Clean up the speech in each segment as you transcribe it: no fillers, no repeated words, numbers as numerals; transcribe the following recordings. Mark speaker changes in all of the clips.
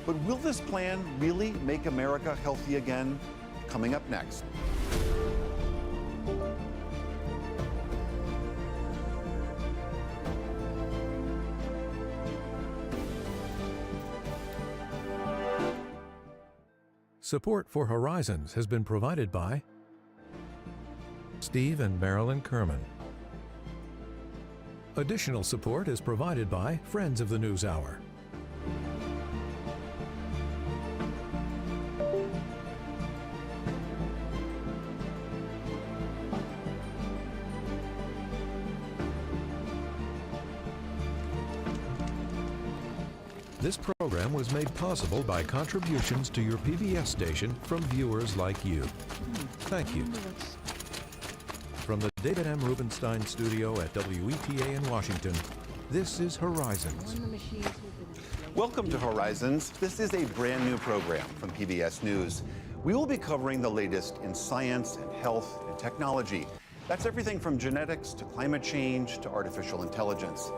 Speaker 1: But will this plan really make America healthy again? Coming up next.
Speaker 2: Support for Horizons has been provided by Steve and Marilyn Kerman. Additional support is provided by Friends of the News Hour. This program was made possible by contributions to your PBS station from viewers like you. Thank you. From the David M. Rubenstein studio at WETA in Washington, this is Horizons.
Speaker 1: Welcome to Horizons. This is a brand new program from PBS News. We will be covering the latest in science and health and technology. That's everything from genetics to climate change to artificial intelligence.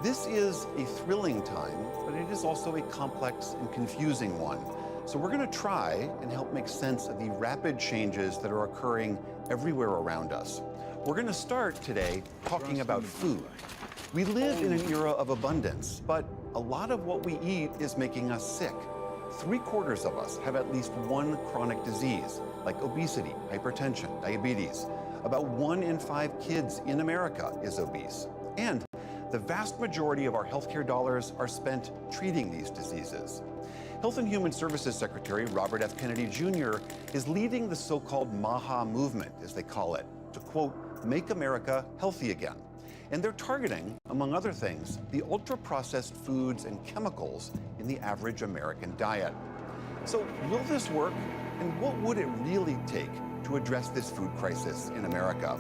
Speaker 1: This is a thrilling time, but it is also a complex and confusing one. So we're going to try and help make sense of the rapid changes that are occurring everywhere around us. We're going to start today talking about food. We live in an era of abundance, but a lot of what we eat is making us sick. 3/4 of us have at least one chronic disease, like obesity, hypertension, diabetes. About 1 in 5 kids in America is obese. And the vast majority of our healthcare dollars are spent treating these diseases. Health and Human Services Secretary Robert F. Kennedy Jr. is leading the so-called MAHA movement, as they call it, to, quote, make America healthy again. And they're targeting, among other things, the ultra-processed foods and chemicals in the average American diet. So will this work? And what would it really take to address this food crisis in America?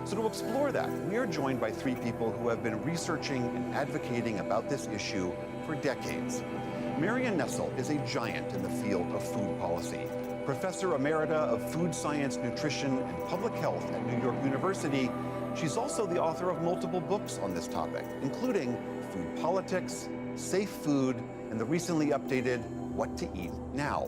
Speaker 1: So to explore that, we are joined by 3 people who have been researching and advocating about this issue for decades. Marion Nestle is a giant in the field of food policy. Professor Emerita of Food Science, Nutrition, and Public Health at New York University, she's also the author of multiple books on this topic, including Food Politics, Safe Food, and the recently updated What to Eat Now.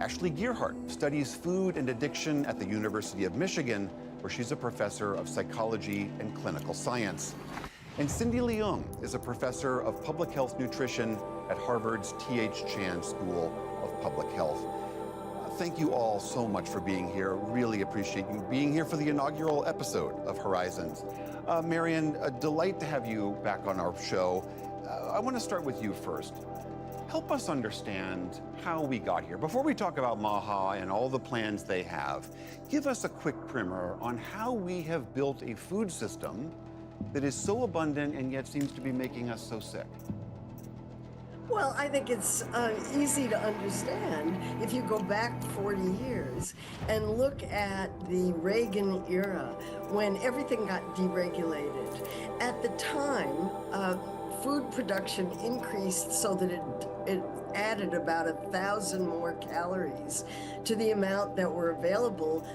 Speaker 1: Ashley Gearhart studies food and addiction at the University of Michigan, where she's a professor of psychology and clinical science. And Cindy Leung is a professor of public health nutrition at Harvard's T.H. Chan School of Public Health. Thank you all so much for being here. Really appreciate you being here for the inaugural episode of Horizons. Marion, a delight to have you back on our show. I want to start with you first. Help us understand how we got here. Before we talk about MAHA and all the plans they have, give us a quick primer on how we have built a food system that is so abundant and yet seems to be making us so sick.
Speaker 3: Well, I think it's easy to understand if you go back 40 years and look at the Reagan era when everything got deregulated. At the time, food production increased so that it added about 1,000 more calories to the amount that were available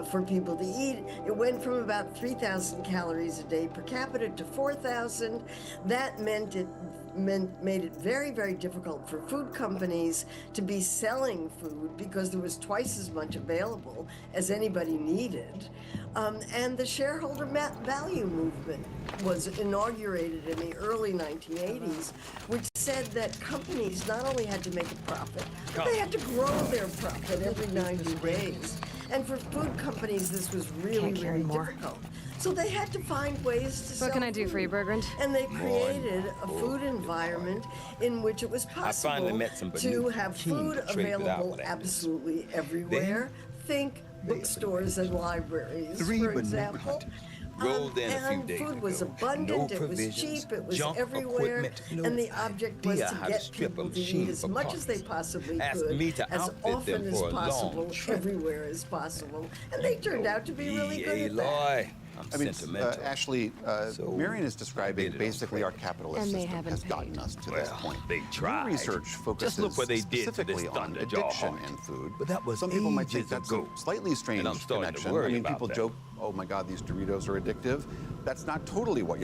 Speaker 3: for people to eat. It went from about 3,000 calories a day per capita to 4,000. That made it very, very difficult for food companies to be selling food because there was twice as much available as anybody needed. And the shareholder value movement was inaugurated in the early 1980s, which said that companies not only had to make a profit, but they had to grow their profit every 90 days. And for food companies, this was really, really difficult. So they had to find ways to sell
Speaker 4: What can I do
Speaker 3: food.
Speaker 4: for you, Bergrand?
Speaker 3: And they created a food environment in which it was possible to have food available absolutely everywhere. Think bookstores and libraries, for example. And food was abundant, it was cheap, it was everywhere, and the object was to get people to eat as much as they possibly could, as often as possible, everywhere as possible. And they turned out to be really good at that.
Speaker 1: I mean, Ashley, Marion is describing basically our capitalist system has gotten us to this point.
Speaker 5: They tried.
Speaker 1: Your research focuses specifically on addiction in food.
Speaker 5: But that was
Speaker 1: some people might think that's a slightly strange connection. I mean, people joke, oh my God, these Doritos are addictive. That's not totally what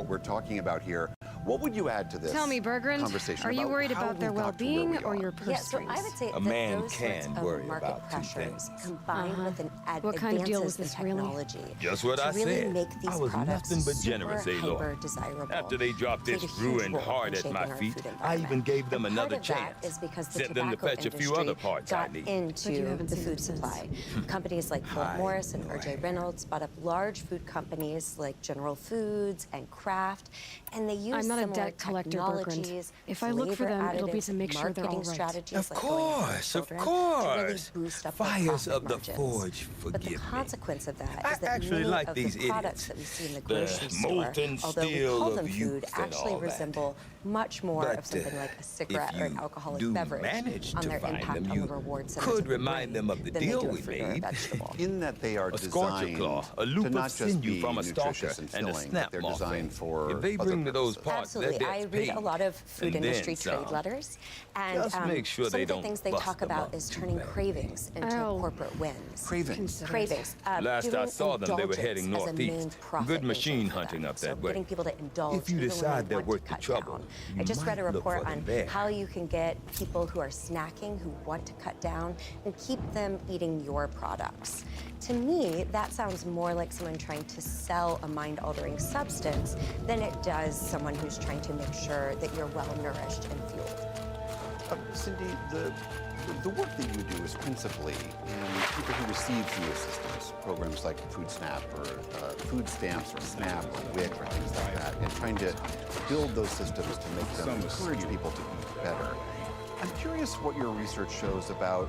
Speaker 1: we're talking about here. What would you add to this
Speaker 4: Tell me, Bergrand,
Speaker 1: conversation
Speaker 4: are you
Speaker 1: about
Speaker 4: worried
Speaker 1: how
Speaker 4: about their
Speaker 1: we got to where
Speaker 4: well-being
Speaker 1: we
Speaker 4: or
Speaker 1: are?
Speaker 4: your purse
Speaker 5: Yeah, so
Speaker 4: strings?
Speaker 5: I would say
Speaker 6: A
Speaker 5: that
Speaker 6: man
Speaker 5: those
Speaker 6: can
Speaker 5: sorts of
Speaker 6: worry
Speaker 5: market
Speaker 6: about two
Speaker 5: pressures
Speaker 6: things.
Speaker 5: combined with an
Speaker 4: What kind of deal was
Speaker 5: advances
Speaker 4: this,
Speaker 5: in
Speaker 4: really?
Speaker 5: technology
Speaker 6: Just what
Speaker 5: to
Speaker 6: I
Speaker 5: really
Speaker 6: said.
Speaker 5: make these
Speaker 6: I was
Speaker 5: products
Speaker 6: nothing but
Speaker 5: super
Speaker 6: generous, Aloy.
Speaker 5: hyper desirable.
Speaker 6: After they dropped
Speaker 5: played
Speaker 6: this
Speaker 5: a huge
Speaker 6: ruined
Speaker 5: role in
Speaker 6: heart at
Speaker 5: shaping
Speaker 6: my
Speaker 5: our
Speaker 6: feet,
Speaker 5: food
Speaker 6: I
Speaker 5: environment.
Speaker 6: even gave them
Speaker 5: And
Speaker 6: another
Speaker 5: part of that
Speaker 6: chance.
Speaker 5: is because the
Speaker 6: Sent them to
Speaker 5: tobacco
Speaker 6: fetch a few
Speaker 5: industry
Speaker 6: other parts I
Speaker 5: got
Speaker 6: need.
Speaker 4: But you
Speaker 5: into
Speaker 4: haven't
Speaker 5: the
Speaker 4: seen
Speaker 5: food
Speaker 4: them since.
Speaker 5: supply. Companies like Philip
Speaker 6: Hi,
Speaker 5: Morris and
Speaker 6: boy.
Speaker 5: R.J. Reynolds bought up large food companies like General Foods and Kraft, and they used
Speaker 4: I'm not a
Speaker 5: similar
Speaker 4: debt collector, Bergrand.
Speaker 5: technologies,
Speaker 4: If I look for
Speaker 5: flavor
Speaker 4: them, it'll be to
Speaker 5: additives,
Speaker 4: make sure they're all
Speaker 5: marketing
Speaker 4: right.
Speaker 5: strategies
Speaker 6: Of
Speaker 5: like going after
Speaker 6: course,
Speaker 5: children
Speaker 6: of
Speaker 5: to really
Speaker 6: course.
Speaker 5: boost up their
Speaker 6: Fires
Speaker 5: profit
Speaker 6: of the
Speaker 5: margins.
Speaker 6: forge,
Speaker 5: But the
Speaker 6: forgive me.
Speaker 5: consequence of that
Speaker 6: I
Speaker 5: is that
Speaker 6: actually
Speaker 5: many
Speaker 6: like
Speaker 5: of
Speaker 6: these
Speaker 5: the products
Speaker 6: idiots.
Speaker 5: that we see in the
Speaker 6: The
Speaker 5: grocery store,
Speaker 6: molten
Speaker 5: although we
Speaker 6: steel
Speaker 5: call
Speaker 6: of
Speaker 5: them food,
Speaker 6: youth and
Speaker 5: actually
Speaker 6: all that.
Speaker 5: resemble much more
Speaker 6: But,
Speaker 5: of something like a cigarette
Speaker 6: if
Speaker 5: or an
Speaker 6: you
Speaker 5: alcoholic
Speaker 6: do
Speaker 5: beverage
Speaker 6: manage
Speaker 5: on
Speaker 6: to
Speaker 5: their
Speaker 6: find
Speaker 5: impact
Speaker 6: them,
Speaker 5: on
Speaker 6: you
Speaker 5: the reward centers
Speaker 6: could
Speaker 5: of the
Speaker 6: remind
Speaker 5: brain
Speaker 6: them of the
Speaker 5: than they
Speaker 6: deal
Speaker 5: do a
Speaker 6: we
Speaker 5: fruit or a
Speaker 6: made.
Speaker 5: vegetable.
Speaker 1: In that they are
Speaker 6: A scorcher
Speaker 1: designed
Speaker 6: claw, a
Speaker 1: to
Speaker 6: loop
Speaker 1: not
Speaker 6: of
Speaker 1: just
Speaker 6: sinew
Speaker 1: be
Speaker 6: from a
Speaker 1: nutritious
Speaker 6: stalker,
Speaker 1: and
Speaker 6: and a
Speaker 1: filling,
Speaker 6: snap
Speaker 1: but they're
Speaker 6: moth
Speaker 1: designed
Speaker 6: thing.
Speaker 1: for
Speaker 6: If they
Speaker 1: other
Speaker 6: bring me those
Speaker 1: purposes.
Speaker 6: parts,
Speaker 5: Absolutely.
Speaker 6: their
Speaker 5: I
Speaker 6: debt's
Speaker 5: read a
Speaker 6: paid.
Speaker 5: lot of food
Speaker 6: And
Speaker 5: industry
Speaker 6: then
Speaker 5: trade
Speaker 6: some.
Speaker 5: letters, and
Speaker 6: Just make sure
Speaker 5: some
Speaker 6: they
Speaker 5: of the
Speaker 6: don't
Speaker 5: things they
Speaker 6: bust
Speaker 5: talk
Speaker 6: them
Speaker 5: about
Speaker 6: up
Speaker 5: is
Speaker 6: too
Speaker 5: turning
Speaker 6: bad.
Speaker 5: cravings into
Speaker 4: Oh.
Speaker 5: corporate wins.
Speaker 1: Cravings.
Speaker 5: Cravings.
Speaker 6: Last I
Speaker 5: doing
Speaker 6: saw them, they were
Speaker 5: indulgence
Speaker 6: heading
Speaker 5: as a main
Speaker 6: northeast.
Speaker 5: profit
Speaker 6: Good
Speaker 5: engine
Speaker 6: machine
Speaker 5: for
Speaker 6: hunting
Speaker 5: them.
Speaker 6: up
Speaker 5: So
Speaker 6: that way.
Speaker 5: getting people to indulge
Speaker 6: If you
Speaker 5: even when
Speaker 6: decide
Speaker 5: they
Speaker 6: they're
Speaker 5: want to
Speaker 6: worth the
Speaker 5: cut
Speaker 6: trouble,
Speaker 5: down.
Speaker 6: you
Speaker 5: I just read a
Speaker 6: might look
Speaker 5: report
Speaker 6: for
Speaker 5: on
Speaker 6: them there.
Speaker 5: how you can get people who are snacking, who want to cut down, and keep them eating your products. To me, that sounds more like someone trying to sell a mind-altering substance than it does someone who's trying to make sure that you're well-nourished and fueled.
Speaker 1: Cindy, the work that you do is principally in people who receive food assistance, programs like Food Snap or food stamps or SNAP or WIC or things like that, and trying to build those systems to make them encourage people to eat better. I'm curious what your research shows about,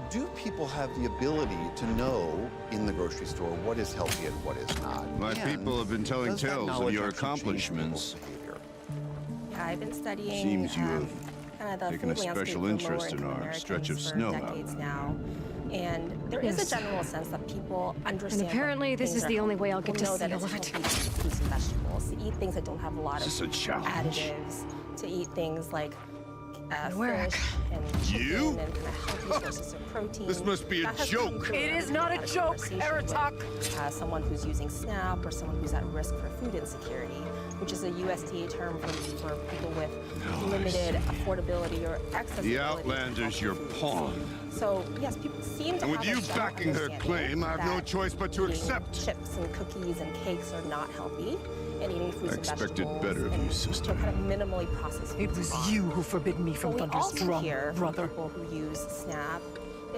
Speaker 1: do people have the ability to know in the grocery store what is healthy and what is not?
Speaker 7: My
Speaker 1: And
Speaker 7: people have been telling
Speaker 1: does that
Speaker 7: tales of
Speaker 1: knowledge
Speaker 7: your
Speaker 1: actually change
Speaker 7: accomplishments.
Speaker 1: people's behavior?
Speaker 8: I've been studying
Speaker 7: Seems you have
Speaker 8: kind of the
Speaker 7: taken a
Speaker 8: food landscape
Speaker 7: special
Speaker 8: for
Speaker 7: interest in
Speaker 8: lower-income
Speaker 7: our
Speaker 8: Americans
Speaker 7: stretch of
Speaker 8: for
Speaker 7: snow out
Speaker 8: decades
Speaker 7: there.
Speaker 8: now. And there is
Speaker 4: Yes.
Speaker 8: a general sense that people understand.
Speaker 4: And apparently
Speaker 8: what
Speaker 4: this
Speaker 8: things
Speaker 4: is the
Speaker 8: are
Speaker 4: only
Speaker 8: healthy.
Speaker 4: way I'll get
Speaker 8: People
Speaker 4: to
Speaker 8: know
Speaker 4: see
Speaker 8: that
Speaker 4: all
Speaker 8: it's
Speaker 4: of it.
Speaker 8: healthy to eat fruits and vegetables, to eat things that don't have a lot
Speaker 7: Is
Speaker 8: of
Speaker 7: this a challenge?
Speaker 8: additives, to eat things like
Speaker 4: Work.
Speaker 8: fish and chicken
Speaker 7: You?
Speaker 8: and kind of healthy sources of protein.
Speaker 7: This must be a
Speaker 8: That has come
Speaker 7: joke.
Speaker 8: through
Speaker 4: It
Speaker 8: in
Speaker 4: is not a
Speaker 8: every
Speaker 4: joke,
Speaker 8: conversation
Speaker 4: Aratak.
Speaker 8: with, someone who's using SNAP or someone who's at risk for food insecurity, which is a USDA term for people with limited affordability or accessibility.
Speaker 7: The
Speaker 8: to
Speaker 7: Outlander's
Speaker 8: healthy
Speaker 7: your
Speaker 8: foods.
Speaker 7: pawn.
Speaker 8: So yes, people seem to
Speaker 7: And with
Speaker 8: have a
Speaker 7: you
Speaker 8: general
Speaker 7: backing her
Speaker 8: understanding
Speaker 7: claim, I have no
Speaker 8: that
Speaker 7: choice but to
Speaker 8: eating
Speaker 7: accept.
Speaker 8: chips and cookies and cakes are not healthy, and eating fruits
Speaker 7: I
Speaker 8: and
Speaker 7: expected
Speaker 8: vegetables
Speaker 7: better of
Speaker 8: and
Speaker 7: you, sister.
Speaker 8: kind of minimally processed
Speaker 9: It
Speaker 8: foods
Speaker 9: was
Speaker 8: are.
Speaker 9: you who forbidden me from
Speaker 8: What we
Speaker 9: Thunder's
Speaker 8: also
Speaker 9: drum,
Speaker 8: hear from
Speaker 9: brother.
Speaker 8: people who use SNAP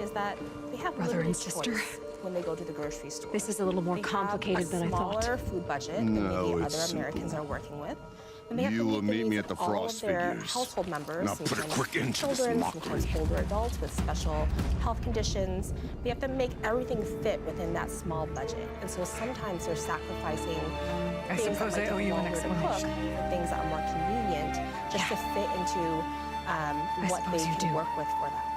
Speaker 8: is that they have
Speaker 4: Brother
Speaker 8: limited
Speaker 4: and sister.
Speaker 8: choice when they go to the grocery store.
Speaker 4: This is a little more
Speaker 8: They have
Speaker 4: complicated than I thought.
Speaker 8: a smaller food budget than
Speaker 7: No,
Speaker 8: maybe
Speaker 7: it's
Speaker 8: other
Speaker 7: simple.
Speaker 8: Americans are working with. And they have
Speaker 7: You
Speaker 8: to
Speaker 7: will
Speaker 8: meet
Speaker 7: meet
Speaker 8: the
Speaker 7: me
Speaker 8: needs
Speaker 7: at the
Speaker 8: of all
Speaker 7: Frost
Speaker 8: of their
Speaker 7: figures.
Speaker 8: household members,
Speaker 7: And I'll put a
Speaker 8: sometimes
Speaker 7: quick end to this
Speaker 8: children,
Speaker 7: mockery.
Speaker 8: sometimes older adults with special health conditions. They have to make everything fit within that small budget. And so sometimes they're sacrificing
Speaker 9: I
Speaker 8: things
Speaker 9: suppose
Speaker 8: that
Speaker 9: I
Speaker 8: might
Speaker 9: owe
Speaker 8: take
Speaker 9: you an
Speaker 8: longer to cook
Speaker 9: explanation.
Speaker 8: for things that are more convenient just to fit into what they
Speaker 4: suppose you
Speaker 8: can
Speaker 4: do.
Speaker 8: work with for that week.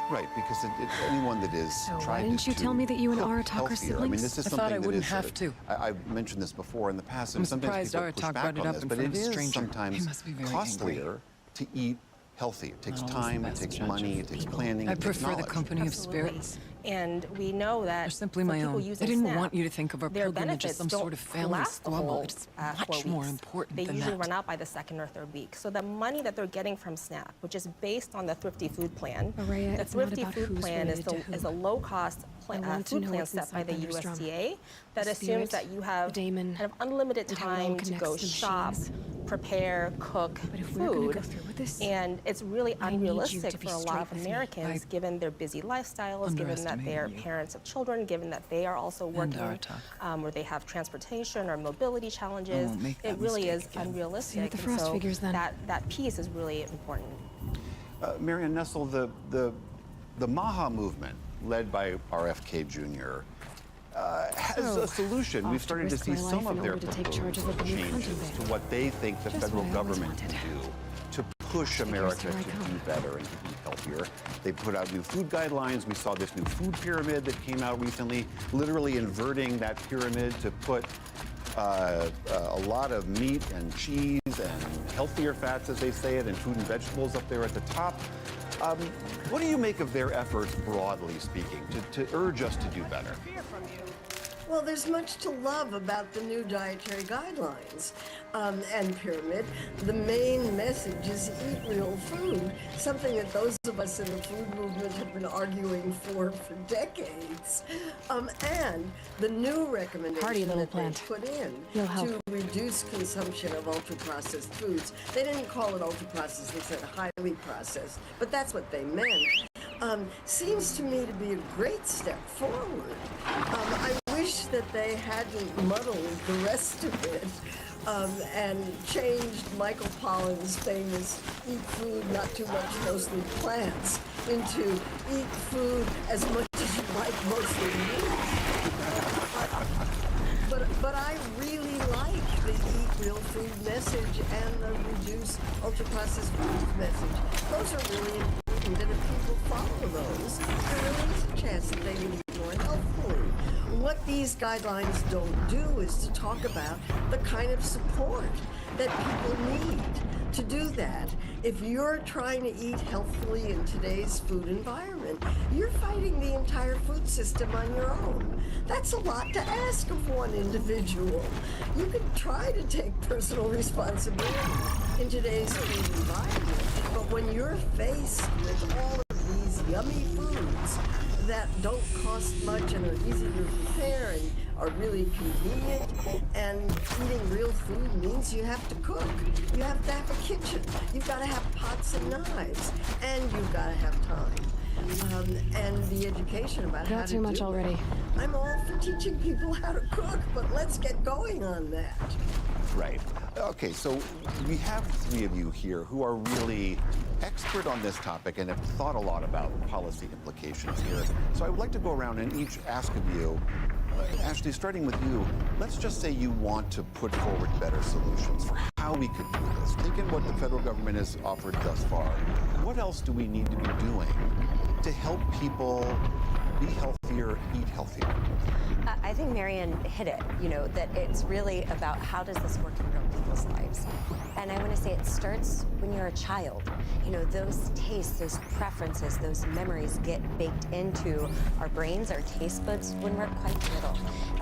Speaker 1: Right, because anyone that is
Speaker 4: So why
Speaker 1: trying
Speaker 4: didn't you tell me that you and
Speaker 1: cook
Speaker 4: Aratak are
Speaker 1: healthier, I mean,
Speaker 4: siblings?
Speaker 1: this is
Speaker 9: I thought
Speaker 1: something
Speaker 9: I
Speaker 1: that
Speaker 9: wouldn't
Speaker 1: is,
Speaker 9: have to.
Speaker 1: I've mentioned this before in the past, and
Speaker 9: I'm
Speaker 1: sometimes
Speaker 9: surprised
Speaker 1: people
Speaker 9: Aratak
Speaker 1: push back
Speaker 9: brought it
Speaker 1: on
Speaker 9: up
Speaker 1: this,
Speaker 9: in
Speaker 1: but
Speaker 9: front
Speaker 1: it
Speaker 9: of a
Speaker 1: is
Speaker 9: stranger. He
Speaker 1: sometimes
Speaker 9: must be very
Speaker 1: costlier to eat healthy. It takes
Speaker 9: Not always
Speaker 1: time,
Speaker 9: the
Speaker 1: it
Speaker 9: best
Speaker 1: takes
Speaker 9: judge
Speaker 1: money,
Speaker 9: of
Speaker 1: it takes
Speaker 9: people.
Speaker 1: planning,
Speaker 9: I
Speaker 1: it takes
Speaker 9: prefer the
Speaker 1: knowledge.
Speaker 9: company of
Speaker 8: Absolutely.
Speaker 9: spirits.
Speaker 8: And we know that
Speaker 9: They're simply
Speaker 8: for
Speaker 9: my
Speaker 8: people
Speaker 9: own.
Speaker 8: using
Speaker 9: I didn't
Speaker 8: SNAP,
Speaker 9: want you to think of our
Speaker 8: their
Speaker 9: pilgrimage as
Speaker 8: benefits
Speaker 9: some
Speaker 8: don't
Speaker 9: sort of family
Speaker 8: last the
Speaker 9: squabble.
Speaker 8: whole,
Speaker 9: It's
Speaker 8: 4
Speaker 9: much more
Speaker 8: weeks.
Speaker 9: important
Speaker 8: They
Speaker 9: than
Speaker 8: usually
Speaker 9: that.
Speaker 8: run out by the second or third week. So the money that they're getting from SNAP, which is based on the Thrifty Food Plan,
Speaker 4: Araya,
Speaker 8: the
Speaker 4: it's not
Speaker 8: Thrifty
Speaker 4: about
Speaker 8: Food
Speaker 4: who's
Speaker 8: Plan is,
Speaker 4: related to
Speaker 8: is
Speaker 4: who.
Speaker 8: a low-cost
Speaker 4: I want to
Speaker 8: food
Speaker 4: know
Speaker 8: plan
Speaker 4: what's
Speaker 8: set by
Speaker 4: inside
Speaker 8: the
Speaker 4: Thunder's drum.
Speaker 8: USDA that
Speaker 4: The
Speaker 8: assumes
Speaker 4: spirit,
Speaker 8: that you have
Speaker 4: the daemon,
Speaker 8: kind of unlimited
Speaker 4: and how it all
Speaker 8: time to
Speaker 4: connects
Speaker 8: go
Speaker 4: to
Speaker 8: shop,
Speaker 4: machines.
Speaker 8: prepare, cook
Speaker 4: But if we're gonna
Speaker 8: food.
Speaker 4: go through with this,
Speaker 8: And it's really
Speaker 4: I need you
Speaker 8: unrealistic
Speaker 4: to be
Speaker 8: for a lot
Speaker 4: straight
Speaker 8: of
Speaker 4: with me.
Speaker 8: Americans,
Speaker 9: I
Speaker 8: given their busy lifestyles, given that they're
Speaker 9: underestimated you.
Speaker 8: parents of children, given that they are also working,
Speaker 9: Aratak.
Speaker 8: or they have transportation or mobility challenges.
Speaker 9: won't make that
Speaker 8: It really
Speaker 9: mistake
Speaker 8: is
Speaker 9: again.
Speaker 8: unrealistic.
Speaker 4: See you at the
Speaker 8: and
Speaker 4: Frost
Speaker 8: so
Speaker 4: figures then.
Speaker 8: that piece is really important.
Speaker 1: Marian Nessel, the MAHA movement, led by RFK Jr., has
Speaker 4: So,
Speaker 1: a solution.
Speaker 4: off
Speaker 1: We've
Speaker 4: to
Speaker 1: started to
Speaker 4: risk
Speaker 1: see
Speaker 4: my
Speaker 1: some
Speaker 4: life
Speaker 1: of
Speaker 4: in
Speaker 1: their
Speaker 4: order to take charge
Speaker 1: proposed
Speaker 4: of the new
Speaker 1: changes
Speaker 4: hunting
Speaker 1: to
Speaker 4: ban.
Speaker 1: what they think the
Speaker 4: Just
Speaker 1: federal
Speaker 4: what I always
Speaker 1: government can
Speaker 4: wanted.
Speaker 1: do to push America
Speaker 4: here I
Speaker 1: to
Speaker 4: come.
Speaker 1: do better and to eat healthier. They put out new food guidelines. We saw this new food pyramid that came out recently, literally inverting that pyramid to put a lot of meat and cheese and healthier fats, as they say it, and fruit and vegetables up there at the top. What do you make of their efforts, broadly speaking, to urge us to do better?
Speaker 3: Well, there's much to love about the new dietary guidelines and pyramid. The main message is eat real food, something that those of us in the food movement have been arguing for decades. And the new recommendation
Speaker 4: little
Speaker 3: that they
Speaker 4: plant.
Speaker 3: put in
Speaker 4: You'll help.
Speaker 3: to reduce consumption of ultra-processed foods. They didn't call it ultra-processed, they said highly processed, but that's what they meant. Seems to me to be a great step forward. I wish that they hadn't muddled the rest of it and changed Michael Pollan's famous eat food, not too much, mostly plants, into eat food as much as you like, mostly meat. But I really like the eat real food message and the reduce ultra-processed foods message. Those are really important, and if people follow those, there really is a chance that they will eat more healthfully. What these guidelines don't do is to talk about the kind of support that people need to do that. If you're trying to eat healthfully in today's food environment, you're fighting the entire food system on your own. That's a lot to ask of one individual. You can try to take personal responsibility in today's food environment, but when you're faced with all of these yummy foods that don't cost much and are easy to prepare and are really convenient, and eating real food means you have to cook. You have to have a kitchen. You've got to have pots and knives, and you've got to have time. And the education about how to
Speaker 4: too much
Speaker 3: do it.
Speaker 4: already.
Speaker 3: I'm all for teaching people how to cook, but let's get going on that.
Speaker 1: Right. Okay, so we have three of you here who are really expert on this topic and have thought a lot about policy implications here. So I would like to go around and each ask of you, Ashley, starting with you, let's just say you want to put forward better solutions for how we could do this. Taking what the federal government has offered thus far, what else do we need to be doing to help people be healthier, eat healthier?
Speaker 5: I think Marian hit it, that it's really about how does this work in real people's lives. And I want to say it starts when you're a child. Those tastes, those preferences, those memories get baked into our brains, our taste buds when we're quite little.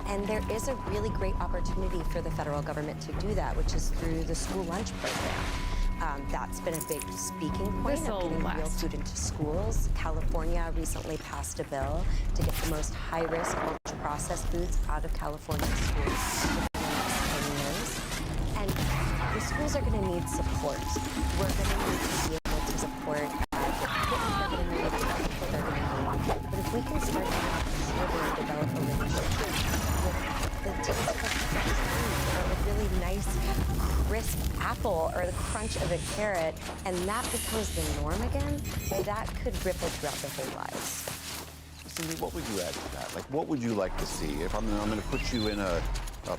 Speaker 5: And there is a really great opportunity for the federal government to do that, which is through the school lunch program. That's been a big speaking point of getting real food into schools. California recently passed a bill to get the most high-risk ultra-processed foods out of California schools within the next 10 years. And the schools are going to need support. We're going to need to be able to support the equipment they're going to need, the people they're going to need. But if we can start to make sure they develop a relationship with the taste of food, or a really nice crisp apple, or the crunch of a carrot, and that becomes the norm again, that could ripple throughout their whole lives.
Speaker 1: Cindy, what would you add to that? Like, what would you like to see? If I'm going to put you in a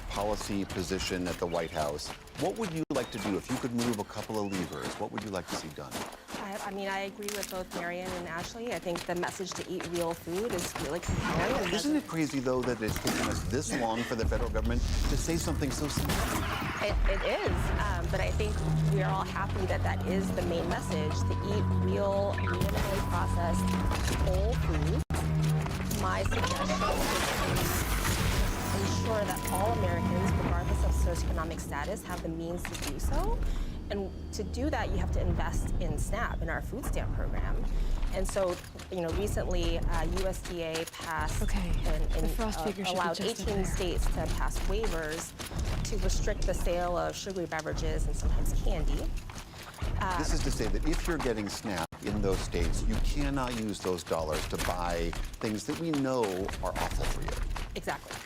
Speaker 1: policy position at the White House, what would you like to do if you could move a couple of levers? What would you like to see done?
Speaker 8: I agree with both Marian and Ashley. I think the message to eat real food is really compelling.
Speaker 1: Isn't it crazy, though, that it's taken us this long for the federal government to say something so simple?
Speaker 8: It is, but I think we are all happy that that is the main message, to eat real, minimally processed whole foods. My suggestion is to ensure that all Americans, regardless of socioeconomic status, have the means to do so. And to do that, you have to invest in SNAP, in our food stamp program. And so, recently USDA passed and allowed 18 states to pass waivers to restrict the sale of sugary beverages and sometimes candy.
Speaker 1: This is to say that if you're getting SNAP in those states, you cannot use those dollars to buy things that we know are awful for you.
Speaker 8: Exactly.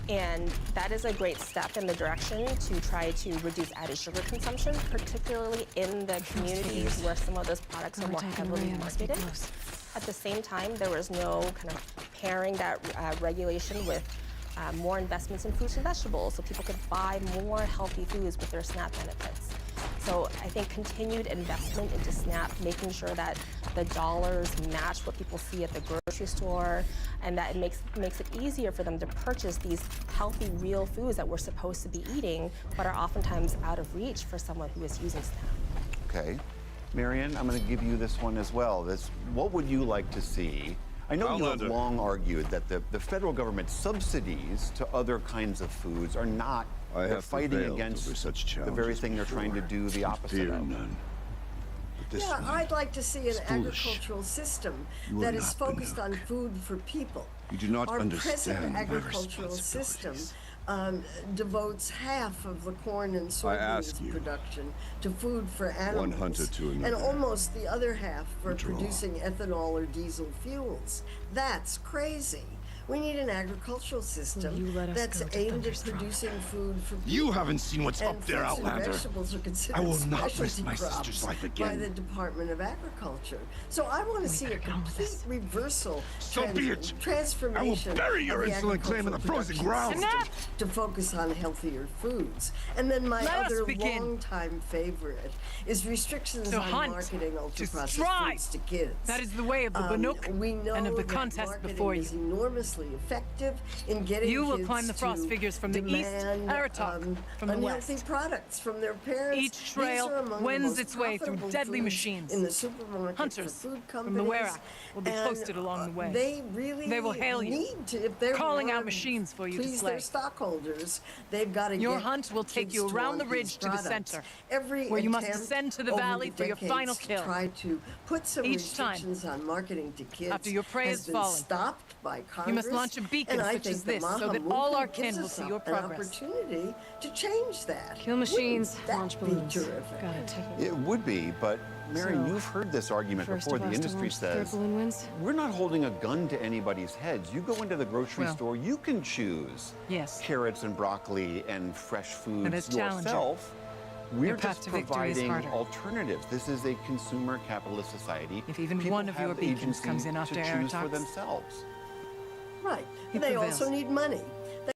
Speaker 8: And that is a great step in the direction to try to reduce added sugar consumption, particularly in the communities where some of those products are more heavily marketed. At the same time, there was no kind of pairing that regulation with more investments in fruits and vegetables, so people could buy more healthy foods with their SNAP benefits. So I think continued investment into SNAP, making sure that the dollars match what people see at the grocery store, and that it makes it easier for them to purchase these healthy, real foods that we're supposed to be eating, but are oftentimes out of reach for someone who is using SNAP.
Speaker 1: Okay. Marian, I'm going to give you this one as well. What would you like to see? I know you have
Speaker 6: Outlander.
Speaker 1: long argued that the federal government subsidies to other kinds of foods are not
Speaker 6: I
Speaker 1: they're
Speaker 6: have
Speaker 1: fighting
Speaker 6: prevailed
Speaker 1: against
Speaker 6: over such
Speaker 1: the very
Speaker 6: challenges
Speaker 1: thing they're trying to
Speaker 6: before.
Speaker 1: do the opposite
Speaker 6: Fear
Speaker 1: of.
Speaker 6: none. But this
Speaker 3: Yeah,
Speaker 6: one,
Speaker 3: I'd like to see an
Speaker 6: is foolish.
Speaker 3: agricultural system
Speaker 6: You are
Speaker 3: that is
Speaker 6: not
Speaker 3: focused
Speaker 6: the
Speaker 3: on
Speaker 6: Nook.
Speaker 3: food for people.
Speaker 6: You do not
Speaker 3: Our
Speaker 6: understand
Speaker 3: present
Speaker 6: my
Speaker 3: agricultural system
Speaker 6: responsibilities.
Speaker 3: devotes half of the corn and
Speaker 6: I ask
Speaker 3: soybeans
Speaker 6: you,
Speaker 3: production to food for animals,
Speaker 6: hunter to
Speaker 3: and
Speaker 6: another.
Speaker 3: almost the other half for
Speaker 6: Draw.
Speaker 3: producing ethanol or diesel fuels. That's crazy. We need an agricultural system
Speaker 4: you let us
Speaker 3: that's
Speaker 4: go to
Speaker 3: aimed at
Speaker 4: Thunderstruck?
Speaker 3: producing food for people.
Speaker 6: You haven't seen what's
Speaker 3: And
Speaker 6: up there,
Speaker 3: fruits and
Speaker 6: Outlander.
Speaker 3: vegetables are considered
Speaker 6: I will not risk
Speaker 3: specialty
Speaker 6: my
Speaker 3: crops
Speaker 6: sister's life
Speaker 3: by
Speaker 6: again.
Speaker 3: the Department of Agriculture. So I want to see a
Speaker 4: better get on with
Speaker 3: complete
Speaker 4: this.
Speaker 3: reversal,
Speaker 6: So be it.
Speaker 3: transformation.
Speaker 6: I will bury your
Speaker 3: of the
Speaker 6: insolent claim in the
Speaker 3: agricultural
Speaker 6: frozen
Speaker 3: production
Speaker 6: ground.
Speaker 3: system to focus on healthier foods. And then my
Speaker 7: Let us
Speaker 3: other
Speaker 7: begin.
Speaker 3: longtime favorite is restrictions
Speaker 7: To
Speaker 3: on
Speaker 7: hunt,
Speaker 3: marketing
Speaker 7: to
Speaker 3: ultra-processed
Speaker 7: strive.
Speaker 3: foods to kids.
Speaker 7: That is the way of the Bannock
Speaker 3: We know
Speaker 7: and of the
Speaker 3: that
Speaker 7: contest
Speaker 3: marketing
Speaker 7: before
Speaker 3: is
Speaker 7: you.
Speaker 3: enormously effective in getting
Speaker 7: You will
Speaker 3: kids
Speaker 7: climb the frost
Speaker 3: to
Speaker 7: figures from the east,
Speaker 3: demand,
Speaker 7: Aratok from the
Speaker 3: unhealthy
Speaker 7: west.
Speaker 3: products from their parents.
Speaker 7: Each trail
Speaker 3: These are among the
Speaker 7: wends
Speaker 3: most
Speaker 7: its way through
Speaker 3: profitable
Speaker 7: deadly
Speaker 3: foods
Speaker 7: machines.
Speaker 3: in the supermarket
Speaker 7: Hunters
Speaker 3: for food
Speaker 7: from the
Speaker 3: companies,
Speaker 7: Werak will be
Speaker 3: and,
Speaker 7: posted along the way.
Speaker 3: They really
Speaker 7: They will hail you,
Speaker 3: need to, if they
Speaker 7: calling out
Speaker 3: want
Speaker 7: machines for you to
Speaker 3: please
Speaker 7: slay.
Speaker 3: their stockholders, they've got to
Speaker 7: Your
Speaker 3: get
Speaker 7: hunt will take
Speaker 3: kids
Speaker 7: you
Speaker 3: to
Speaker 7: around the
Speaker 3: want these
Speaker 7: ridge to the
Speaker 3: products.
Speaker 7: center,
Speaker 3: Every
Speaker 7: where you must
Speaker 3: attempt
Speaker 7: descend to the
Speaker 3: over
Speaker 7: valley
Speaker 3: the
Speaker 7: for your final
Speaker 3: decades
Speaker 7: kill.
Speaker 3: to try to put some
Speaker 7: Each time,
Speaker 3: restrictions on marketing to kids
Speaker 7: after your prey
Speaker 3: has
Speaker 7: is
Speaker 3: been
Speaker 7: fallen,
Speaker 3: stopped by Congress.
Speaker 7: you must launch a beacon
Speaker 3: and I
Speaker 7: such
Speaker 3: think
Speaker 7: as
Speaker 3: the
Speaker 7: this, so
Speaker 3: Maha
Speaker 7: that all our
Speaker 3: movement
Speaker 7: kin
Speaker 3: gives
Speaker 7: will
Speaker 3: us
Speaker 7: see your
Speaker 3: an
Speaker 7: progress.
Speaker 3: opportunity to change that.
Speaker 4: Kill machines,
Speaker 3: Wouldn't that
Speaker 4: launch
Speaker 3: be
Speaker 4: balloons.
Speaker 3: terrific?
Speaker 4: Got it.
Speaker 1: It would be, but Marion,
Speaker 4: So,
Speaker 1: you've heard this argument
Speaker 4: First
Speaker 1: before.
Speaker 4: of
Speaker 1: The
Speaker 4: us to
Speaker 1: industry
Speaker 4: launch the third
Speaker 1: says
Speaker 4: balloon wins?
Speaker 1: we're not holding a gun to anybody's heads. You go into the grocery
Speaker 7: Well,
Speaker 1: store, you can choose
Speaker 7: yes.
Speaker 1: carrots and broccoli and fresh foods
Speaker 7: And it's challenging.
Speaker 1: yourself. We're
Speaker 7: path
Speaker 1: just
Speaker 7: to victory is
Speaker 1: providing
Speaker 7: harder.
Speaker 1: alternatives. This is a consumer capitalist society.
Speaker 7: If even
Speaker 1: People
Speaker 7: one of your
Speaker 1: have
Speaker 7: beacons
Speaker 1: agency
Speaker 7: comes in after
Speaker 1: to choose for
Speaker 7: Aerotox.
Speaker 1: themselves.
Speaker 3: Right.
Speaker 7: He
Speaker 3: They
Speaker 7: prevails.
Speaker 3: also need money.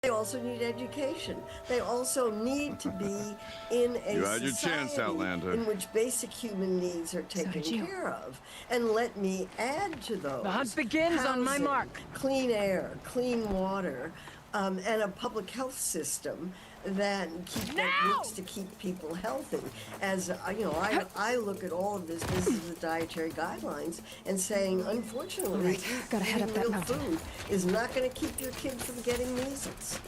Speaker 3: They also need education. They also need to be in a
Speaker 6: You had your
Speaker 3: society
Speaker 6: chance, Outlander.
Speaker 3: in which basic human needs are taken
Speaker 4: did you.
Speaker 3: care of. And let me add to those.
Speaker 7: The hunt begins on my
Speaker 3: housing,
Speaker 7: mark.
Speaker 3: Clean air, clean water, and a public health system that works to keep people healthy. As I look at all of this is the dietary guidelines and saying, unfortunately,
Speaker 4: All right, gotta head
Speaker 3: eating
Speaker 4: up that
Speaker 3: real
Speaker 4: mountain.
Speaker 3: food is not going to keep your kid from getting measles.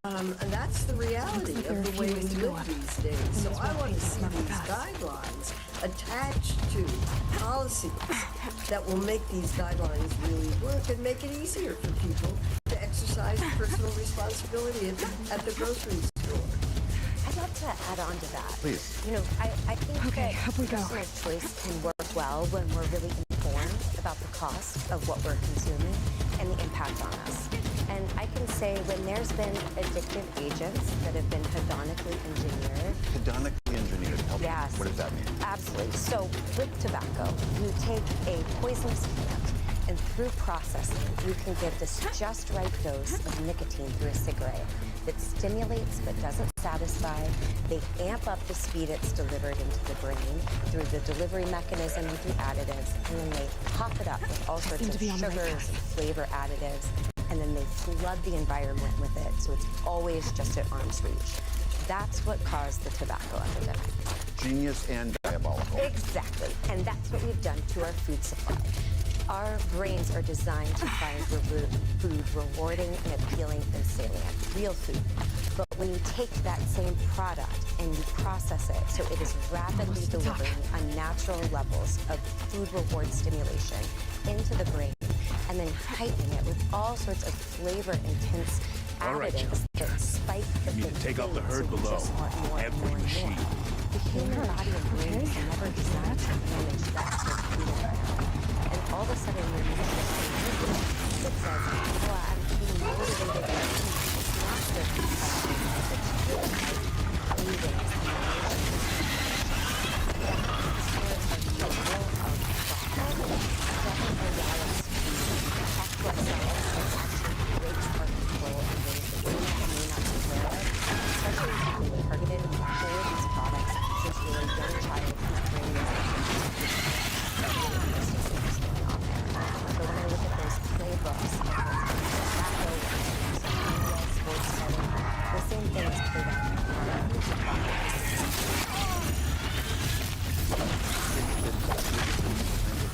Speaker 3: And that's the reality
Speaker 4: Looks like there
Speaker 3: of
Speaker 4: are
Speaker 3: the
Speaker 4: a
Speaker 3: way
Speaker 4: few
Speaker 3: we
Speaker 4: ways to go
Speaker 3: live
Speaker 4: up.
Speaker 3: these days. So
Speaker 4: there's
Speaker 3: I
Speaker 4: one
Speaker 3: want to
Speaker 4: place
Speaker 3: see
Speaker 4: that's not
Speaker 3: these
Speaker 4: bad.
Speaker 3: guidelines attached to policies that will make these guidelines really work and make it easier for people to exercise personal responsibility at the grocery store.
Speaker 5: I'd love to add on to that.
Speaker 1: Please.
Speaker 5: You know, I think
Speaker 4: Okay,
Speaker 5: that
Speaker 4: up we go.
Speaker 5: personal choice can work well when we're really informed about the cost of what we're consuming and the impact on us. And I can say when there's been addictive agents that have been hedonically engineered,
Speaker 1: Hedonically engineered. Help me.
Speaker 5: yes.
Speaker 1: What does that mean?
Speaker 5: Absolutely. So with tobacco, you take a poisonous plant and through processing, you can give this just right dose of nicotine through a cigarette that stimulates but doesn't satisfy. They amp up the speed it's delivered into the brain through the delivery mechanism and through additives, and then they pop it up with all sorts
Speaker 4: seem
Speaker 5: of
Speaker 4: to be on the right
Speaker 5: sugars
Speaker 4: path.
Speaker 5: and flavor additives, and then they flood the environment with it, so it's always just at arm's reach. That's what caused the tobacco epidemic.
Speaker 1: Genius and diabolical.
Speaker 5: Exactly, and that's what we've done to our food supply. Our brains are designed to find food rewarding and appealing and salient, real food. But when you take that same product and you process it so it is rapidly delivering unnatural levels of food reward stimulation into the brain, and then heightening it with all sorts of flavor-intense
Speaker 6: All right,
Speaker 5: additives that spike the
Speaker 6: You need to take out the herd
Speaker 5: so we
Speaker 6: below.
Speaker 5: just want more and
Speaker 6: Every
Speaker 5: more and
Speaker 6: machine.
Speaker 5: more. The human body and brain is never designed to manage that therapeutic amount. And all of a sudden, you're using this behavior that says, oh, I'm being motivated and it's not just because it's good. Cravings, emotions. That source of the will of thought doesn't allow us to protect ourselves and actually breaks our control in ways that we may not be aware of, especially if you've been targeted for these products since you were a young child whose brain was so when I look at those playbooks of tobacco and sports setting, the same things played out in our food supply.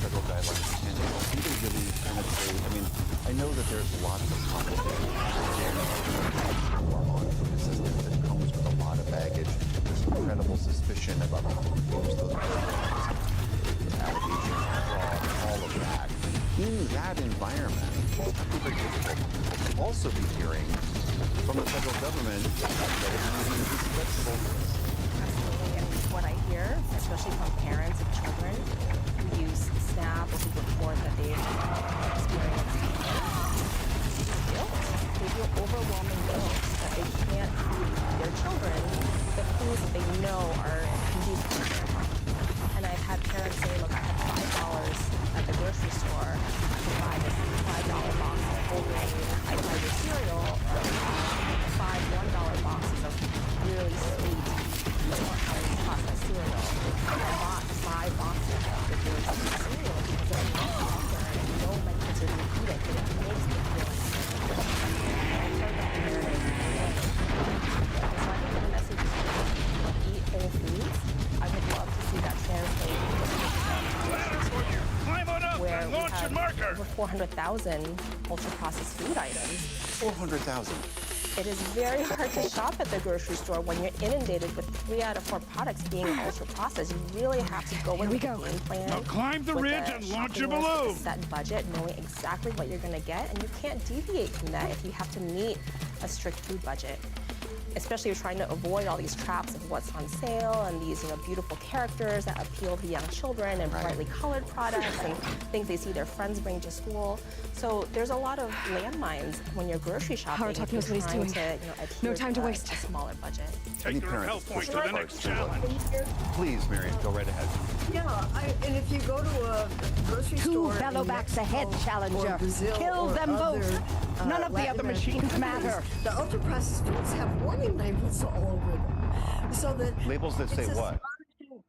Speaker 1: federal guidelines and do they really kind of say, I mean, I know that there's lots of complicated hormone food assistance that comes with a lot of baggage. There's incredible suspicion about who use those allegations of fraud, all of that. In that environment, it's very difficult to also be hearing from the federal government that it's using these vegetables.
Speaker 8: Absolutely, and what I hear, especially from parents of children who use SNAP or who report that they've experienced guilt. They feel overwhelming guilt that they can't feed their children the foods that they know are conducive to their health. And I've had parents say, look, I have $5 at the grocery store. I can buy this $5 box of whole grain, I buy the cereal, or five $1 boxes of really sweet, processed cereal. I bought 5 boxes of the really sweet cereal because it's healthier and I know my kids are going to eat it, but it makes me feel like I heard that parents. So I think the message is eat whole foods. I would love to see that translate where we have over 400,000 ultra-processed food items.
Speaker 1: 400,000.
Speaker 8: It is very hard to shop at the grocery store when you're inundated with 3 out of 4 products being ultra-processed. You really have to go with a game plan.
Speaker 6: Now climb the ridge and launch your balloon.
Speaker 8: A set budget, knowing exactly what you're going to get, and you can't deviate from that if you have to meet a strict food budget. Especially if you're trying to avoid all these traps of what's on sale and these, beautiful characters that appeal to young children and brightly colored products and things they see their friends bring to school. So there's a lot of landmines when you're grocery shopping.
Speaker 4: Howard knows what he's doing.
Speaker 8: No
Speaker 4: time to waste.
Speaker 8: A smaller budget.
Speaker 6: Take your health point to the next challenge.
Speaker 1: Please, Marion, go right ahead.
Speaker 3: Yeah, and if you go to a grocery store in
Speaker 9: Bellowbacks ahead,
Speaker 3: Mexico
Speaker 9: Challenger.
Speaker 3: or Brazil
Speaker 9: Kill
Speaker 3: or
Speaker 9: them
Speaker 3: other,
Speaker 9: both. None of the
Speaker 3: Latin
Speaker 9: other
Speaker 3: American
Speaker 9: machines
Speaker 3: countries,
Speaker 9: matter.
Speaker 3: The ultra-processed foods have warning labels all over them. So that
Speaker 1: Labels that say
Speaker 3: it's
Speaker 1: what?
Speaker 3: astonishing.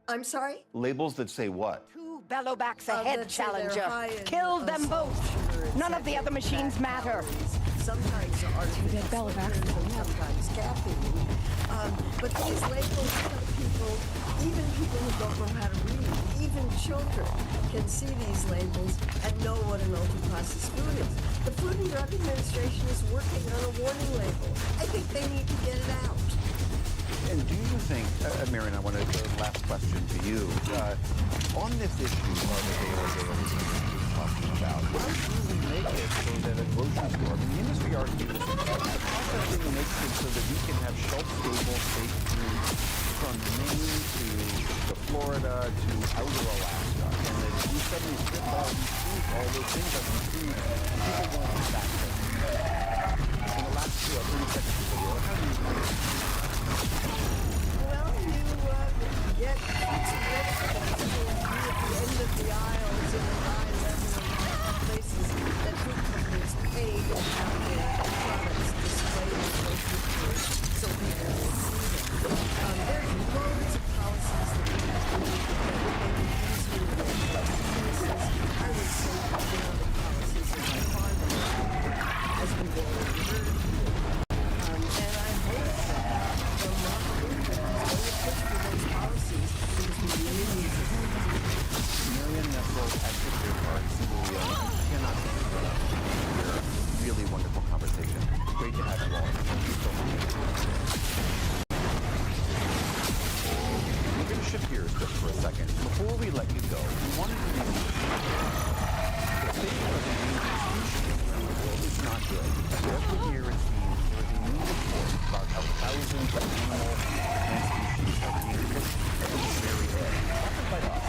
Speaker 3: I'm sorry?
Speaker 1: Labels that say what?
Speaker 9: 2 Bellowbacks ahead,
Speaker 3: that say they're
Speaker 9: Challenger.
Speaker 3: high in,
Speaker 9: Kill them
Speaker 3: salt,
Speaker 9: both.
Speaker 3: sugar, and
Speaker 9: None of the
Speaker 3: saturated
Speaker 9: other machines
Speaker 3: fat,
Speaker 9: matter.
Speaker 3: calories, sometimes artificial
Speaker 4: Bellowbacks.
Speaker 3: sweeteners and sometimes caffeine. But these labels tell people, even people who don't know how to read, even children can see these labels and know what an ultra-processed food is. The Food and Drug Administration is working on a warning label. I think they need to get it out.
Speaker 1: And do you think, Marion, I wanted the last question to you. On this issue of availability we're talking about, how do we make it so that a grocery store, the industry argues, the processing makes it so that you can have shelf-stable, safe food from Maine to Florida to outer Alaska. And that if you suddenly strip all these foods, all those things out of these foods, people won't come back to them. In the last 30 seconds of the video, how do you make it?
Speaker 3: Well, you get fruits and vegetables at the end of the aisles in the high level places that food companies pay to have their products displayed as grocery stores so people can see them. There's loads of policies that we have to make that would make it easier to make businesses. I would say that there are the policies that by far the most important, as we've already heard here. And I hope that the market will push for those policies because we really need to.
Speaker 1: Marion Nestle, Active Park, Celia, I cannot thank you enough for your really wonderful conversation. Great to have you all. Thank you so much. We're going to shift gears just for a second. Before we let you go, we wanted to make sure the state of the species around the world is not good. Every year it seems there is a new report about how thousands of animal and species are being pushed to the very edge. Not by us.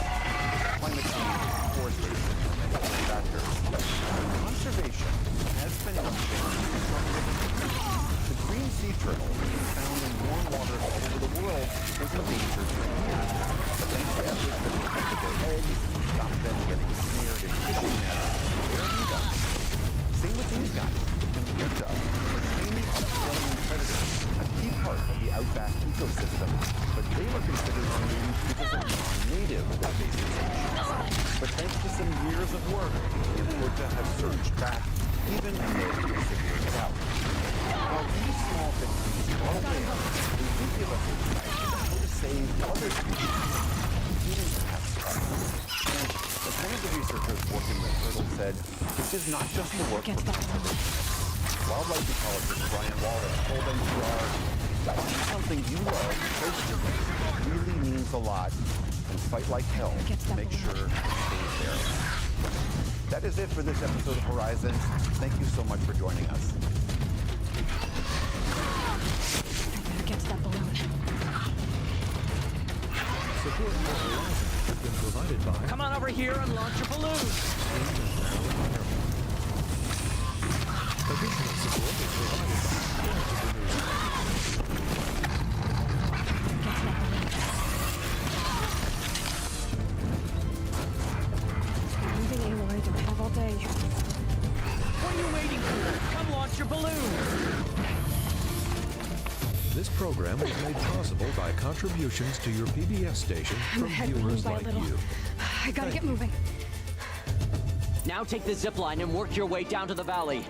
Speaker 1: Climate change, deforestation, and other factors. Conservation has been helping the green sea turtle, found in warm waters all over the world, was endangered for years. But thanks to efforts that protected their eggs, stop them getting snared in fishing nets, where have you done? Same with these guys, and good job. For taming Australian predators, a key part of the outback ecosystem, but they were considered endangered because of non-native invasive species. But thanks to some years of work, the Importa have surged back, even amid figuring it out. While these small victories are rare, they do give us insight into how to save other species, including perhaps us. And as scientists working with turtles said, this is not just the work
Speaker 4: Against
Speaker 1: for
Speaker 4: that balloon.
Speaker 1: wildlife ecologist Brian Wallace told NPR, doing something you love close to you really means a lot, and fight like hell to make sure it stays there. That is it for this episode of Horizons. Thank you so much for joining us.
Speaker 4: Against that balloon.
Speaker 2: Support for Horizons has been provided by
Speaker 7: Come on over here and launch your balloon.
Speaker 2: additional support is provided by
Speaker 4: Moving Aloy, don't have all day.
Speaker 7: What are you waiting for? Come launch your balloon.
Speaker 2: This program was made possible by contributions to your PBS station
Speaker 4: I'm
Speaker 2: from
Speaker 4: ahead
Speaker 2: viewers
Speaker 4: by a
Speaker 2: like
Speaker 4: little.
Speaker 2: you.
Speaker 4: I gotta get moving.
Speaker 10: Now take the zip line and work your way down to the valley.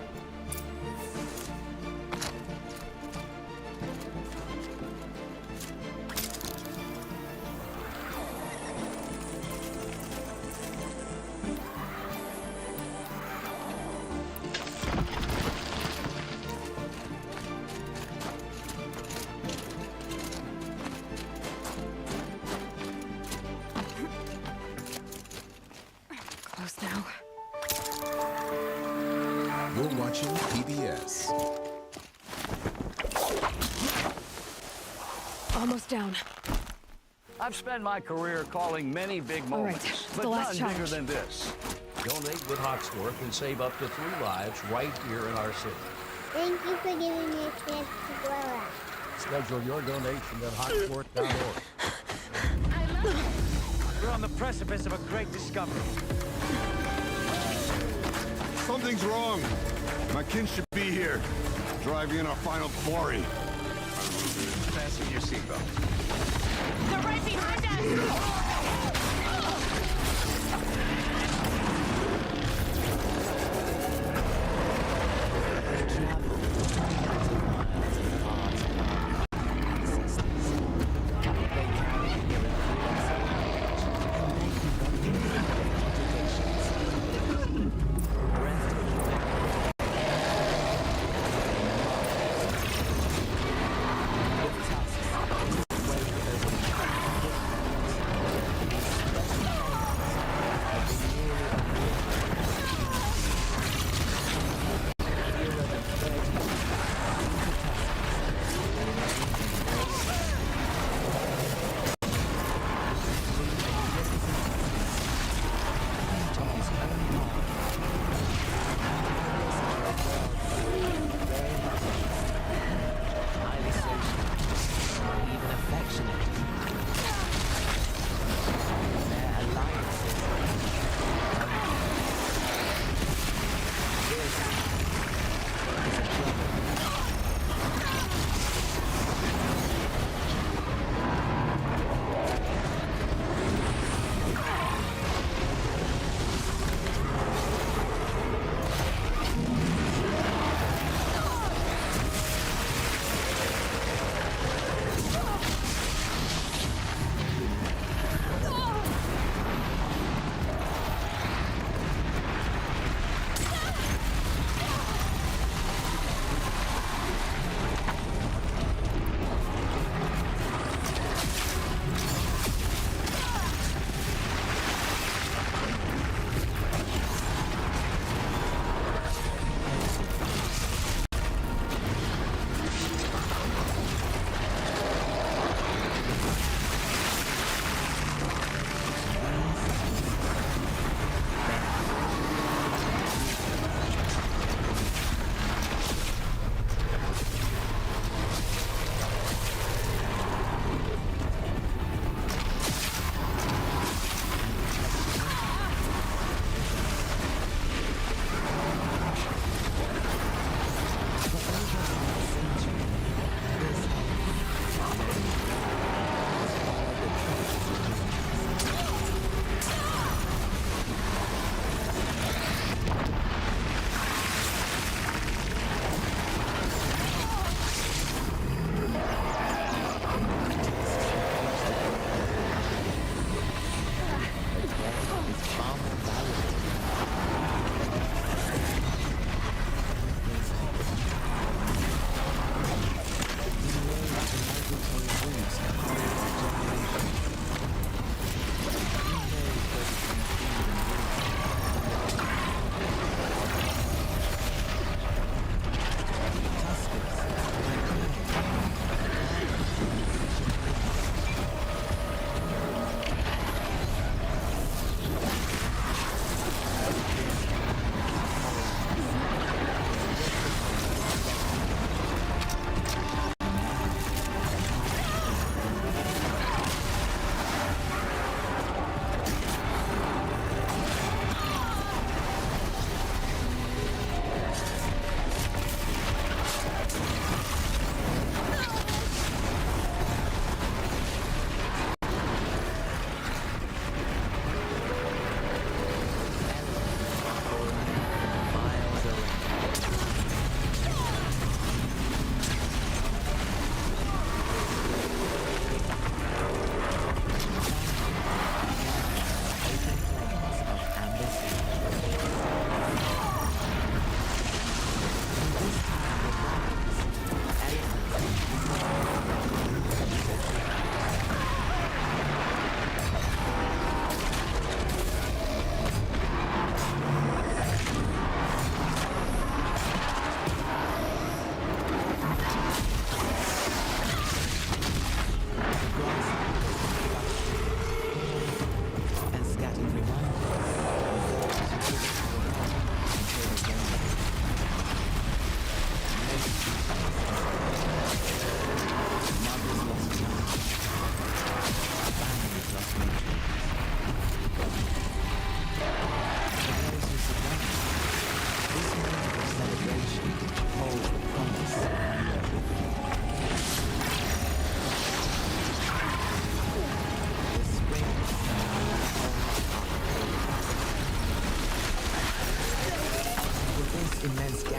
Speaker 4: Close now.
Speaker 11: You're watching PBS.
Speaker 4: Almost down.
Speaker 12: I've spent my career calling many big
Speaker 4: All right,
Speaker 12: moments,
Speaker 4: the
Speaker 12: but
Speaker 4: last
Speaker 12: none bigger
Speaker 4: challenge.
Speaker 12: than this.
Speaker 13: Donate with Hawksworth and save up to 3 lives right here in our city.
Speaker 14: Thank you for giving me a chance to grow up.
Speaker 13: Schedule your donation at hawksworth.org.
Speaker 7: We're on the precipice of a great discovery.
Speaker 6: Something's wrong. My kin should be here, driving in our final quarry. Fasten your seatbelt.
Speaker 8: They're right behind us!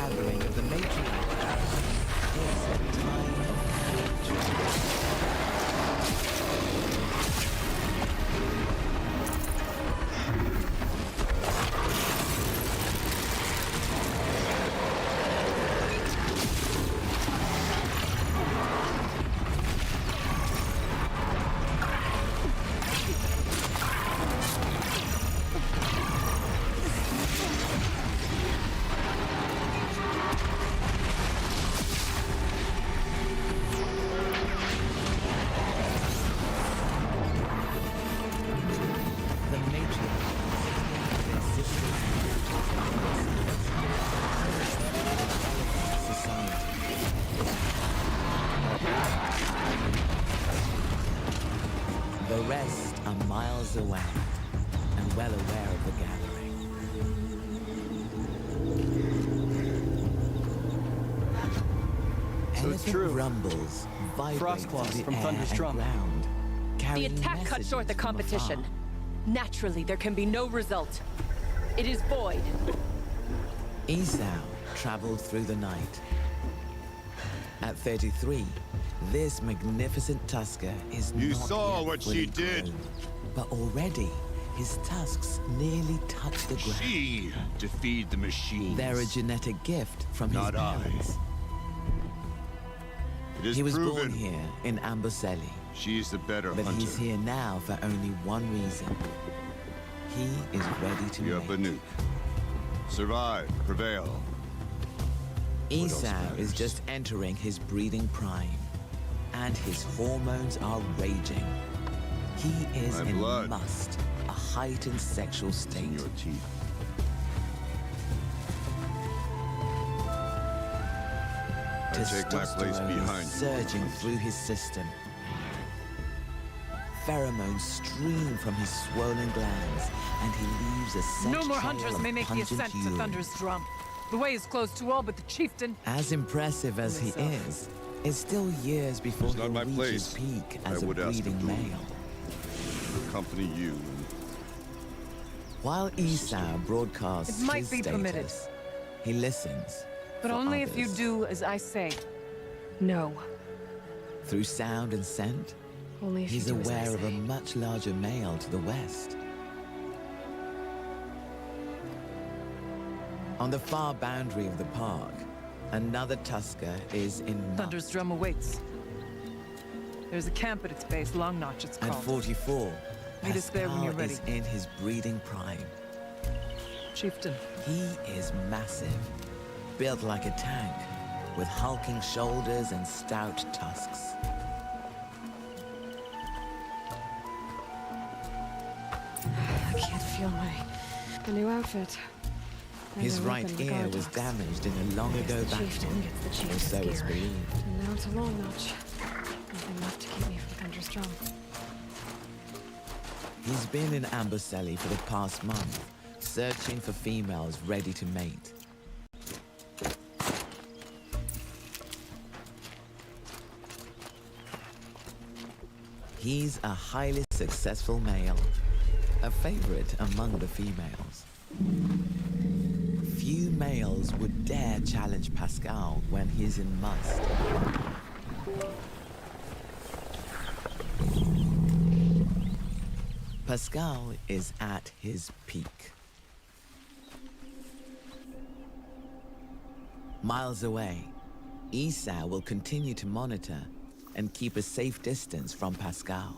Speaker 15: gathering of the matriarch is a time of victory. The rest are miles away and well aware of the gathering.
Speaker 16: So it's true.
Speaker 15: Rumbles vibrate
Speaker 16: Frost claws
Speaker 15: through the
Speaker 16: from
Speaker 15: air
Speaker 16: Thunder's
Speaker 15: and
Speaker 16: drum.
Speaker 15: ground,
Speaker 17: The
Speaker 15: carrying
Speaker 17: attack cut
Speaker 15: messages
Speaker 17: short the
Speaker 15: from
Speaker 17: competition.
Speaker 15: afar.
Speaker 17: Naturally, there can be no result. It is void.
Speaker 15: Esau traveled through the night. At 33, this magnificent tusker is
Speaker 6: You
Speaker 15: not
Speaker 6: saw
Speaker 15: yet
Speaker 6: what
Speaker 15: fully
Speaker 6: she did.
Speaker 15: grown, but already his tusks nearly touch the ground.
Speaker 6: She defeated the machines.
Speaker 15: They're a genetic gift from
Speaker 6: Not
Speaker 15: his
Speaker 6: I.
Speaker 15: parents.
Speaker 6: It is
Speaker 15: He was
Speaker 6: proven.
Speaker 15: born here in Amboseli,
Speaker 6: She's the better
Speaker 15: but
Speaker 6: hunter.
Speaker 15: he's here now for only one reason. He is ready to
Speaker 6: You're
Speaker 15: mate.
Speaker 6: Banuk. Survive, prevail. What else
Speaker 15: Esau is
Speaker 6: matters?
Speaker 15: just entering his breeding prime, and his hormones are raging. He is
Speaker 6: My
Speaker 15: in
Speaker 6: blood.
Speaker 15: must, a heightened sexual
Speaker 6: It's in
Speaker 15: state.
Speaker 6: your teeth. I take my place
Speaker 15: Testosterone
Speaker 6: behind
Speaker 15: is
Speaker 6: you.
Speaker 15: surging through his system. Pheromones stream from his swollen glands, and he leaves a scent
Speaker 7: No more
Speaker 15: trail
Speaker 7: hunters
Speaker 15: of
Speaker 7: may make the
Speaker 15: pungent
Speaker 7: ascent to
Speaker 15: urine.
Speaker 7: Thunder's drum. The way is closed to all but the chieftain.
Speaker 15: As impressive as he is, it's still years before
Speaker 6: It's
Speaker 15: he'll
Speaker 6: not my
Speaker 15: reach
Speaker 6: place.
Speaker 15: his peak
Speaker 6: I
Speaker 15: as a
Speaker 6: would ask
Speaker 15: breeding
Speaker 6: of whom.
Speaker 15: male.
Speaker 6: Accompany you.
Speaker 15: While Esau broadcasts
Speaker 7: It might
Speaker 15: his
Speaker 7: be permitted.
Speaker 15: status, he listens.
Speaker 7: But
Speaker 15: for
Speaker 7: only if you
Speaker 15: others.
Speaker 7: do as I say.
Speaker 4: No.
Speaker 15: Through sound and scent,
Speaker 4: Only if
Speaker 15: he's
Speaker 4: you do as I
Speaker 15: aware of a
Speaker 4: say.
Speaker 15: much larger male to the west. On the far boundary of the park, another tusker is in
Speaker 7: Thunder's drum awaits. There's a camp at its base, Long Notch it's
Speaker 15: At
Speaker 7: called.
Speaker 15: 44,
Speaker 7: Meet us there when you're
Speaker 15: Pascal
Speaker 7: ready.
Speaker 15: is in his breeding prime.
Speaker 7: Chieftain.
Speaker 15: He is massive, built like a tank, with hulking shoulders and stout tusks.
Speaker 4: I can't feel the new outfit. And
Speaker 15: His
Speaker 4: the
Speaker 15: right
Speaker 4: weapon, the
Speaker 15: ear
Speaker 4: guard
Speaker 15: was
Speaker 4: dogs.
Speaker 15: damaged in a long-ago
Speaker 4: The
Speaker 15: battle,
Speaker 4: chieftain gets the
Speaker 15: or
Speaker 4: chief's
Speaker 15: so it's
Speaker 4: gear.
Speaker 15: believed.
Speaker 4: And now it's a long notch. Nothing left to keep me from Thunder's drum.
Speaker 15: He's been in Amboseli for the past month, searching for females ready to mate. He's a highly successful male, a favorite among the females. Few males would dare challenge Pascal when he's in must. Pascal is at his peak. Miles away, Esau will continue to monitor and keep a safe distance from Pascal.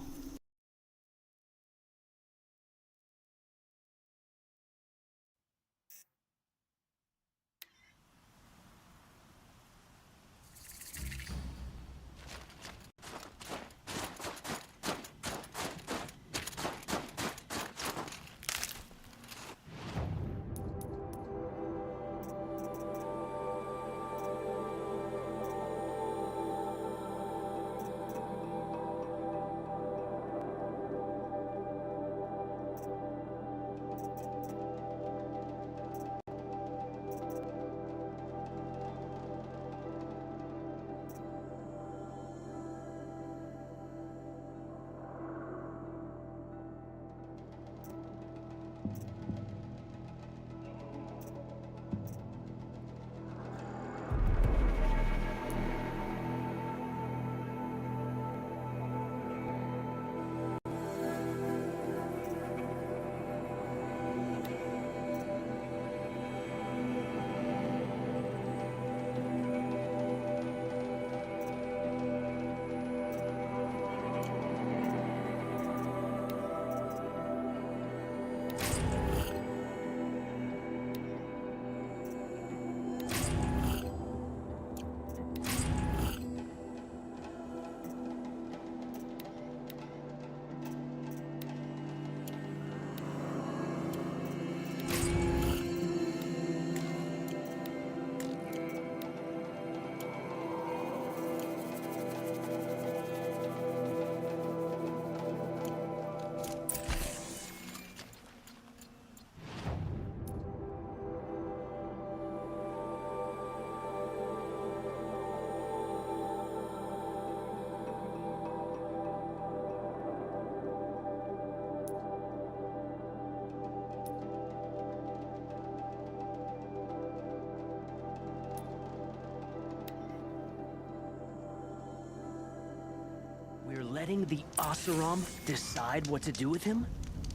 Speaker 10: letting the Oseram decide what to do with him?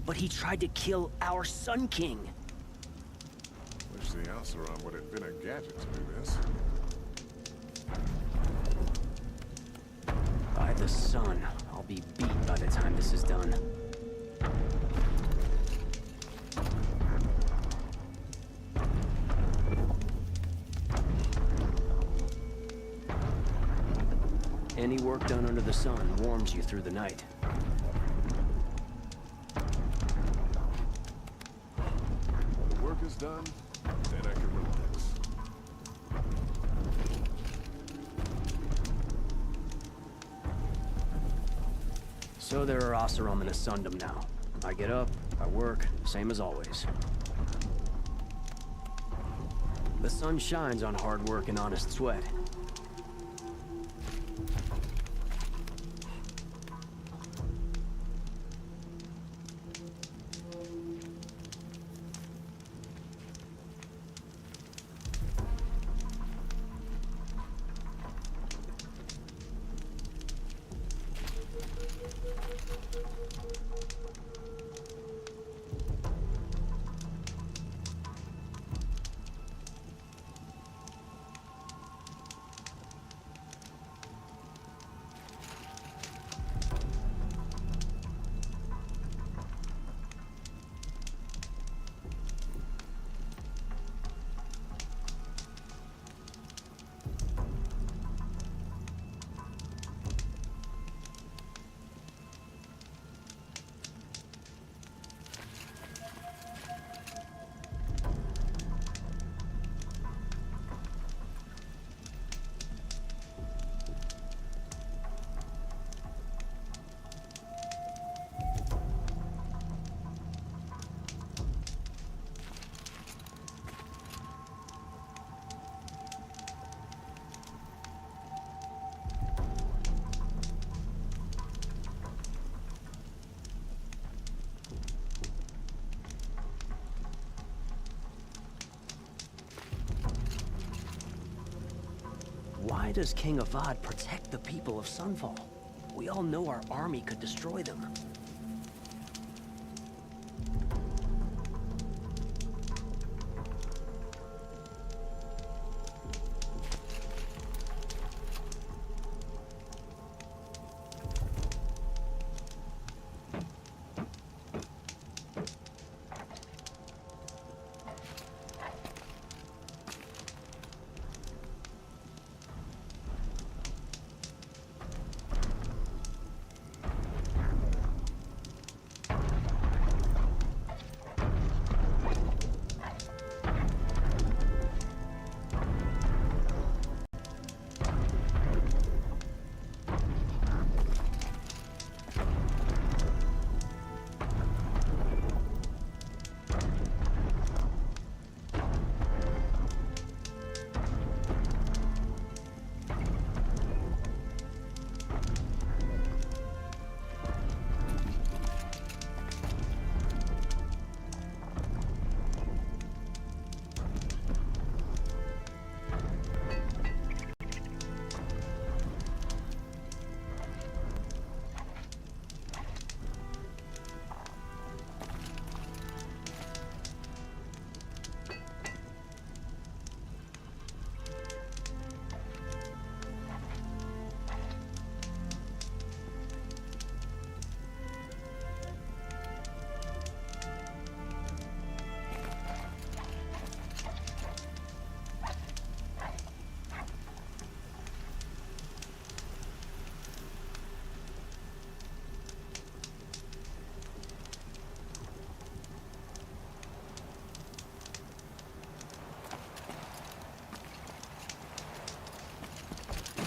Speaker 10: But he tried to kill our Sun King.
Speaker 6: Wish the Oseram would invent a gadget to do this.
Speaker 10: By the sun, I'll be beat by the time this is done. Any work done under the sun warms you through the night.
Speaker 6: When the work is done, then I can relax.
Speaker 10: So there are Oseram in Asundum now. I get up, I work, same as always. The sun shines on hard work and honest sweat. Why does King Avad protect the people of Sunfall? We all know our army could destroy them.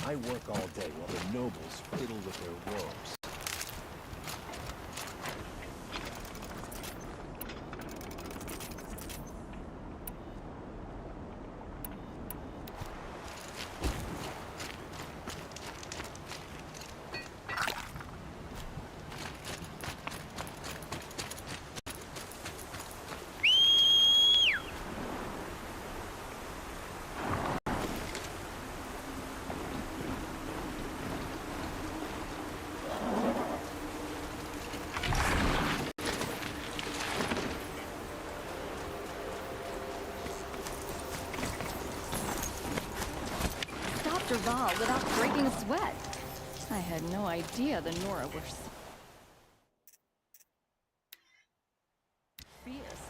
Speaker 16: I work all day while the nobles fiddle with their robes.
Speaker 18: Laval without breaking a sweat. I had no idea the Nora were so fierce.